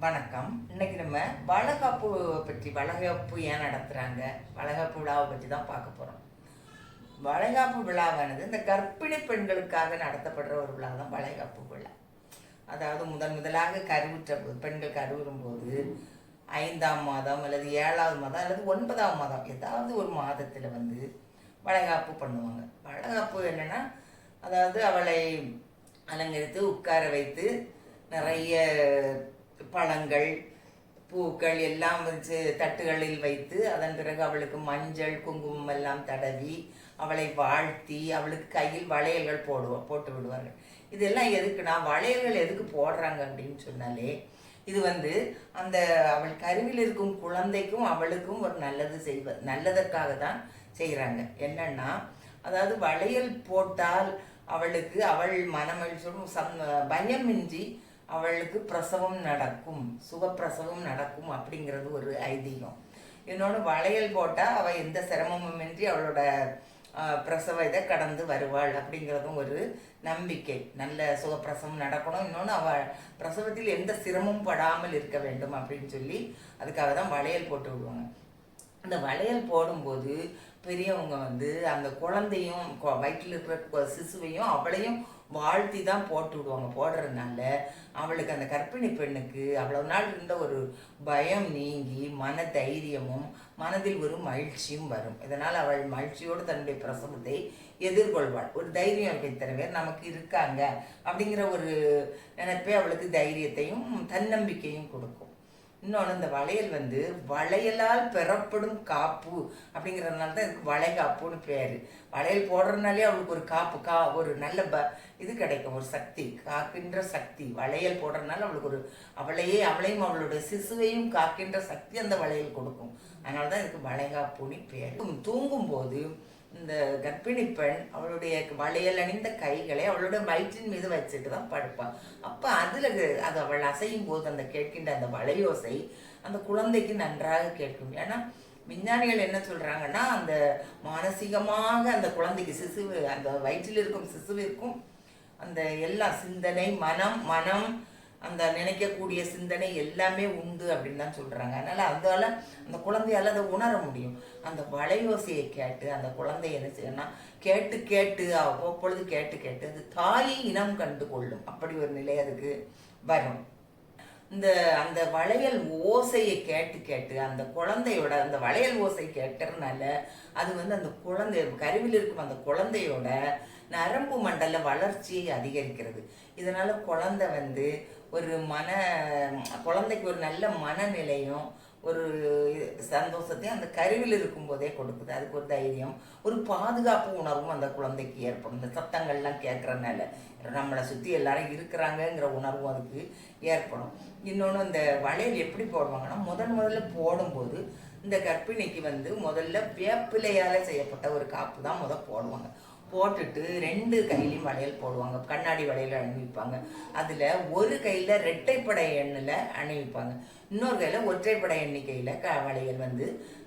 வணக்கம். இன்னைக்கு நம்ம வளகாப்பு பற்றி, வளகாப்பு ஏன் நடத்துகிறாங்க, வளகாப்பு விழாவை பற்றி தான் பார்க்க போகிறோம். வளைகாப்பு விழாவானது இந்த கர்ப்பிணி பெண்களுக்காக நடத்தப்படுற ஒரு விழா தான் வளைகாப்பு விழா. அதாவது முதலாக கருவுற்ற பெண்கள் கருவுறும் போது 5ஆம் மாதம் அல்லது 7ஆவது மாதம் அல்லது 9ஆம் மாதம் ஏதாவது ஒரு மாதத்தில் வளைகாப்பு பண்ணுவாங்க. வளைகாப்பு என்னென்னா, அதாவது அவளை அலங்கரித்து உட்கார வைத்து நிறைய பழங்கள் பூக்கள் எல்லாம் தட்டுகளில் வைத்து அதன் பிறகு அவளுக்கு மஞ்சள் குங்குமம் எல்லாம் தடவி அவளை வாழ்த்தி அவளுக்கு கையில் வளையல்கள் போட்டு விடுவார்கள். இதெல்லாம் எதுக்குன்னா, வளையல்கள் எதுக்கு போடுறாங்க அப்படின்னு சொன்னாலே, இது அந்த அவள் கருவில் இருக்கும் குழந்தைக்கும் அவளுக்கும் ஒரு நல்லதற்காக தான் செய்கிறாங்க. என்னன்னா, அதாவது வளையல் போட்டால் அவளுக்கு அவள் மனமகிழ்ச்சியோடும் பயமின்றி அவளுக்கு பிரசவம் நடக்கும், சுகப்பிரசவம் நடக்கும் அப்படிங்கிறது ஒரு ஐதீகம். இன்னொன்று, வளையல் போட்டால் அவள் எந்த சிரமமுமின்றி அவளோட பிரசவ இதை கடந்து வருவாள் அப்படிங்கிறதும் ஒரு நம்பிக்கை. நல்ல சுகப்பிரசவம் நடக்கணும், இன்னொன்று அவள் பிரசவத்தில் எந்த சிரமமும் படாமல் இருக்க வேண்டும் அப்படின்னு சொல்லி அதுக்காக தான் வளையல் போட்டு விடுவாங்க. அந்த வளையல் போடும்போது பெரியவங்க அந்த குழந்தையும் வயிற்றில் இருக்கிற சிசுவையும் அவளையும் வாழ்த்தி தான் போட்டு விடுவாங்க. போடுறதுனால அவளுக்கு, அந்த கர்ப்பிணி பெண்ணுக்கு அவ்வளவு நாள் இருந்த ஒரு பயம் நீங்கி மன தைரியமும் மனதில் ஒரு மகிழ்ச்சியும் வரும். இதனால் அவள் மகிழ்ச்சியோடு தன்னுடைய பிரசவத்தை எதிர்கொள்வாள். ஒரு தைரியம் இத்தனை பேர் நமக்கு இருக்காங்க அப்படிங்கிற ஒரு நினைப்பே அவளுக்கு தைரியத்தையும் தன்னம்பிக்கையும் கொடுக்கும். இன்னொன்று, இந்த வளையல் வளையலால் பெறப்படும் காப்பு அப்படிங்கிறதுனால தான் இதுக்கு வளைகாப்புன்னு பேர். வளையல் போடுறதுனாலே அவளுக்கு ஒரு காப்பு ஒரு நல்ல இது கிடைக்கும், ஒரு சக்தி, காக்கின்ற சக்தி. வளையல் போடுறதுனால அவளுக்கு அவளையும் அவளுடைய சிசுவையும் காக்கின்ற சக்தி அந்த வளையல் கொடுக்கும். அதனால தான் இதுக்கு வளைகாப்புன்னு பேர். தூங்கும்போது இந்த கர்ப்பிணி பெண் அவளுடைய வளையல் அணிந்த கைகளை அவளுடைய வயிற்றின் மீது வச்சுட்டு தான் படுப்பாள். அப்போ அது அவள் அசையும் போது அந்த கேட்கின்ற அந்த வளையோசை அந்த குழந்தைக்கு நன்றாக கேட்கும். ஏன்னா விஞ்ஞானிகள் என்ன சொல்றாங்கன்னா, அந்த மானசீகமாக அந்த குழந்தைக்கு அந்த வயிற்றில் இருக்கும் சிசுவிற்கும் அந்த எல்லா சிந்தனை, மனம் அந்த நினைக்கக்கூடிய சிந்தனை எல்லாமே உண்டு அப்படின்னு தான் சொல்றாங்க. அதனால அந்த குழந்தையால அதை உணர முடியும். அந்த வளையோசையை கேட்டு அந்த குழந்தை என்ன செய்யணும்னா, கேட்டு அவ்வப்பொழுது கேட்டு அது தாயை இனம் கண்டு கொள்ளும். அப்படி ஒரு நிலை அதுக்கு வரும். அந்த வளையல் ஓசையை கேட்டு அந்த குழந்தையோட அந்த வளையல் ஓசை கேட்டதுனால அது அந்த குழந்தை கருவில் இருக்கும் அந்த குழந்தையோட நரம்பு மண்டல வளர்ச்சியை அதிகரிக்கிறது. இதனால குழந்தை ஒரு குழந்தைக்கு ஒரு நல்ல மனநிலையும் ஒரு சந்தோஷத்தையும் அந்த கருவில் இருக்கும் போதே கொடுக்குது. அதுக்கு ஒரு தைரியம், ஒரு பாதுகாப்பு உணர்வும் அந்த குழந்தைக்கு ஏற்படும். இந்த சத்தங்கள்லாம் கேட்கறதுனால நம்மளை சுற்றி எல்லாரும் இருக்கிறாங்கங்கிற உணர்வும் அதுக்கு ஏற்படும். இன்னொன்று, இந்த வளையல் எப்படி போடுவாங்கன்னா, முதல்ல போடும்போது இந்த கர்ப்பிணிக்கு முதல்ல வேப்பிலையால் செய்யப்பட்ட ஒரு காப்பு தான் போடுவாங்க. போட்டுட்டு 2 கையிலையும் வளையல் போடுவாங்க. கண்ணாடி வளையல் அணிவிப்பாங்க. அதில் ஒரு கையில் இரட்டைப்படை எண்ணில் அணிவிப்பாங்க, இன்னொரு கையில் ஒற்றைப்படை எண்ணிக்கையில் வளையல்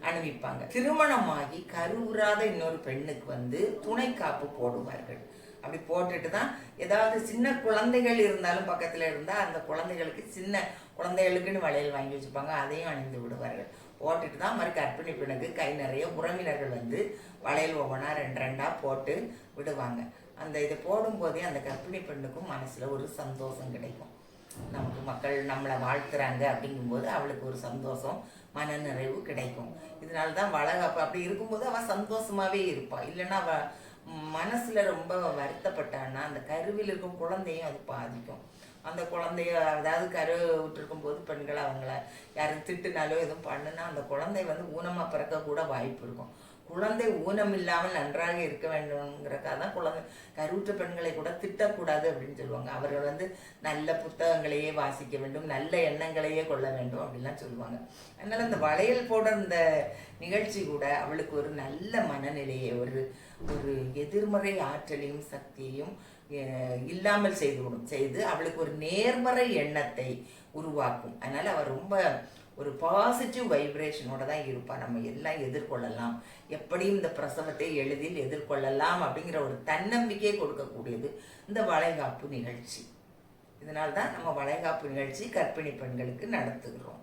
அணிவிப்பாங்க. திருமணமாகி கருவுறாத இன்னொரு பெண்ணுக்கு துணை காப்பு போடுவார்கள். அப்படி போட்டுட்டு தான், ஏதாவது சின்ன குழந்தைகள் இருந்தாலும் பக்கத்தில் இருந்தால் அந்த குழந்தைகளுக்கு, சின்ன குழந்தைகளுக்குன்னு வளையல் வாங்கி வச்சுப்பாங்க, அதையும் அணிந்து விடுவார்கள். போட்டுட்டு தான் மாதிரி கர்ப்பிணி பெண்ணுக்கு கை நிறைய உறவினர்கள் வளையல் ஒவ்வொன்றா 2 போட்டு விடுவாங்க. அந்த இதை போடும்போதே அந்த கர்ப்பிணி பெண்ணுக்கும் மனசில் ஒரு சந்தோஷம் கிடைக்கும். நமக்கு மக்கள் நம்மளை வாழ்த்துறாங்க அப்படிங்கும்போது அவளுக்கு ஒரு சந்தோஷம், மன நிறைவு கிடைக்கும். இதனால தான் வளைகாப்பு அப்படி இருக்கும்போது அவள் சந்தோஷமாகவே இருப்பாள். இல்லைன்னா அவள் மனசில் ரொம்ப வருத்தப்பட்டான்னா அந்த கருவில் இருக்கும் குழந்தையும் அது பாதிக்கும். அந்த குழந்தைய, அதாவது கரு விட்டுருக்கும் போது பெண்கள் அவங்கள யாரும் திட்டுனாலோ எதுவும் பண்ணுனா அந்த குழந்தை ஊனமாக பிறக்க கூட வாய்ப்பு இருக்கும். குழந்தை ஊனம் இல்லாமல் நன்றாக இருக்க வேண்டும்ங்கிறக்காக தான் கருவுற்ற பெண்களை கூட திட்டக்கூடாது அப்படின்னு சொல்லுவாங்க. அவர்கள் நல்ல புத்தகங்களையே வாசிக்க வேண்டும், நல்ல எண்ணங்களையே கொள்ள வேண்டும் அப்படின்லாம் சொல்லுவாங்க. அதனால இந்த வளையல் போட இந்த நிகழ்ச்சி கூட அவளுக்கு ஒரு நல்ல மனநிலையை, ஒரு எதிர்மறை ஆற்றலையும் சக்தியையும் இல்லாமல் செய்து அவளுக்கு ஒரு நேர்மறை எண்ணத்தை உருவாக்கும். அதனால அவள் ரொம்ப ஒரு பாசிட்டிவ் வைப்ரேஷனோட தான் இருப்பாள். நம்ம எல்லாம் எதிர்கொள்ளலாம், எப்படியும் இந்த பிரசவத்தை எளிதில் எதிர்கொள்ளலாம் அப்படிங்கிற ஒரு தன்னம்பிக்கையை கொடுக்கக்கூடியது இந்த வளைகாப்பு நிகழ்ச்சி. இதனால்தான் நம்ம வளைகாப்பு நிகழ்ச்சி கர்ப்பிணி பெண்களுக்கு நடத்துகிறோம்.